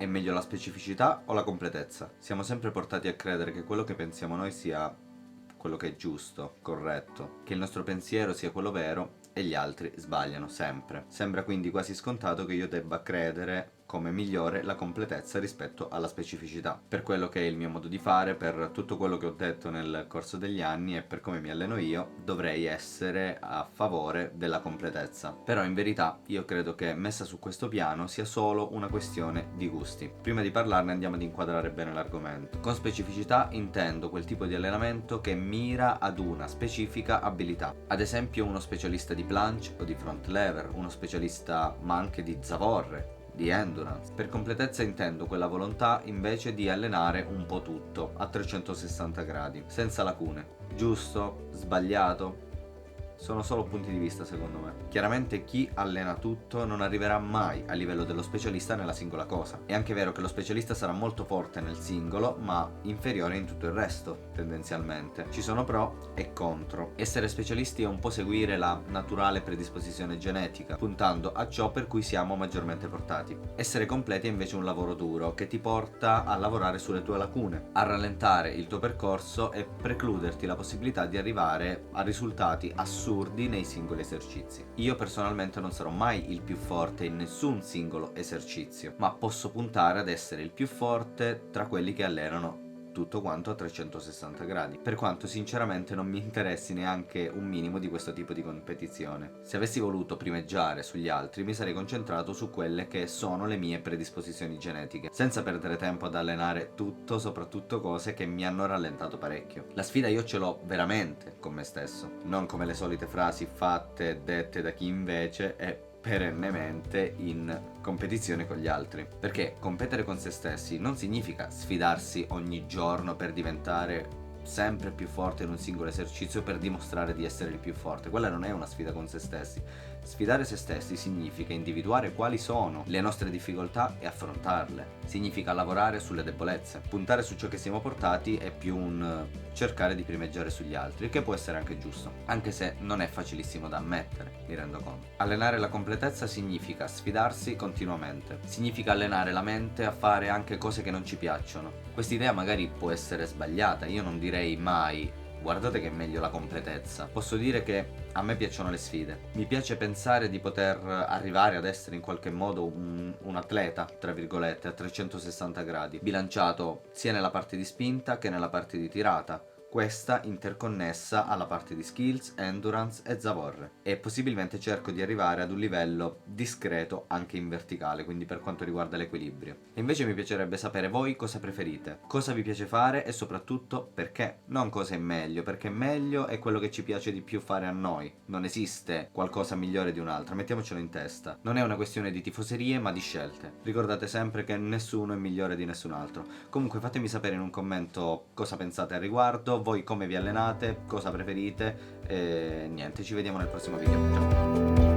È meglio la specificità o la completezza? Siamo sempre portati a credere che quello che pensiamo noi sia quello che è giusto, corretto, che il nostro pensiero sia quello vero e gli altri sbagliano sempre. Sembra quindi quasi scontato che io debba credere come migliore la completezza rispetto alla specificità. Per quello che è il mio modo di fare, per tutto quello che ho detto nel corso degli anni e per come mi alleno io, dovrei essere a favore della completezza. Però in verità io credo che messa su questo piano sia solo una questione di gusti. Prima di parlarne andiamo ad inquadrare bene l'argomento. Con specificità intendo quel tipo di allenamento che mira ad una specifica abilità. Ad esempio uno specialista di planche o di front lever, uno specialista ma anche di zavorre, di endurance. Per completezza intendo quella volontà invece di allenare un po' tutto a 360 gradi, senza lacune. Giusto? Sbagliato? Sono solo punti di vista secondo me. Chiaramente chi allena tutto non arriverà mai a livello dello specialista nella singola cosa. È anche vero che lo specialista sarà molto forte nel singolo, ma inferiore in tutto il resto, tendenzialmente. Ci sono pro e contro. Essere specialisti è un po' seguire la naturale predisposizione genetica, puntando a ciò per cui siamo maggiormente portati. Essere completi è invece un lavoro duro che ti porta a lavorare sulle tue lacune, a rallentare il tuo percorso e precluderti la possibilità di arrivare a risultati assurdi nei singoli esercizi. Io personalmente non sarò mai il più forte in nessun singolo esercizio, ma posso puntare ad essere il più forte tra quelli che allenano tutto quanto a 360 gradi, per quanto sinceramente non mi interessi neanche un minimo di questo tipo di competizione. Se avessi voluto primeggiare sugli altri mi sarei concentrato su quelle che sono le mie predisposizioni genetiche, senza perdere tempo ad allenare tutto, soprattutto cose che mi hanno rallentato parecchio. La sfida io ce l'ho veramente con me stesso, non come le solite frasi fatte e dette da chi invece è perennemente in competizione con gli altri. Perché competere con se stessi non significa sfidarsi ogni giorno per diventare sempre più forte in un singolo esercizio per dimostrare di essere il più forte. Quella non è una sfida con se stessi. Sfidare se stessi significa individuare quali sono le nostre difficoltà e affrontarle. Significa lavorare sulle debolezze. Puntare su ciò che siamo portati è più un cercare di primeggiare sugli altri, che può essere anche giusto, anche se non è facilissimo da ammettere, mi rendo conto. Allenare la completezza significa sfidarsi continuamente. Significa allenare la mente a fare anche cose che non ci piacciono. Quest'idea magari può essere sbagliata, io non direi mai guardate che è meglio la completezza. Posso dire che a me piacciono le sfide. Mi piace pensare di poter arrivare ad essere in qualche modo un atleta, tra virgolette, a 360 gradi, bilanciato sia nella parte di spinta che nella parte di tirata. Questa interconnessa alla parte di skills, endurance e zavorre. E possibilmente cerco di arrivare ad un livello discreto anche in verticale, quindi per quanto riguarda l'equilibrio. E invece mi piacerebbe sapere voi cosa preferite, cosa vi piace fare e soprattutto perché. Non cosa è meglio, perché meglio è quello che ci piace di più fare a noi. Non esiste qualcosa migliore di un'altra, mettiamocelo in testa. Non è una questione di tifoserie ma di scelte. Ricordate sempre che nessuno è migliore di nessun altro. Comunque fatemi sapere in un commento cosa pensate al riguardo, voi come vi allenate, cosa preferite e niente, ci vediamo nel prossimo video. Ciao!